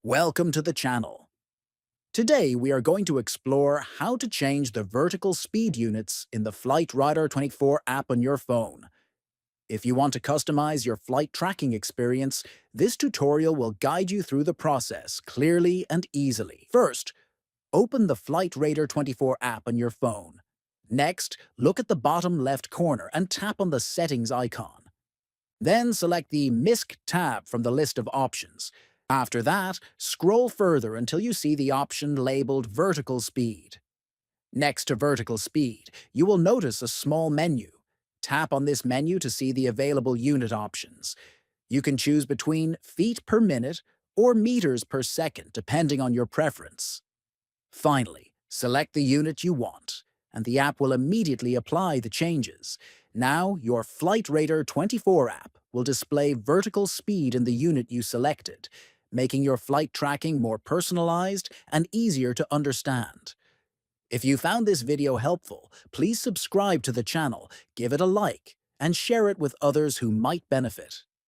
Welcome to the channel. Today we are going to explore how to change the vertical speed units in the Flightradar24 app on your phone. If you want to customize your flight tracking experience, this tutorial will guide you through the process clearly and easily. First, open the Flightradar24 app on your phone. Next, look at the bottom left corner and tap on the Settings icon. Then select the MISC tab from the list of options. After that, scroll further until you see the option labeled Vertical Speed. Next to Vertical Speed, you will notice a small menu. Tap on this menu to see the available unit options. You can choose between feet per minute or meters per second, depending on your preference. Finally, select the unit you want, and the app will immediately apply the changes. Now, your Flightradar24 app will display vertical speed in the unit you selected, making your flight tracking more personalized and easier to understand. If you found this video helpful, please subscribe to the channel, give it a like, and share it with others who might benefit.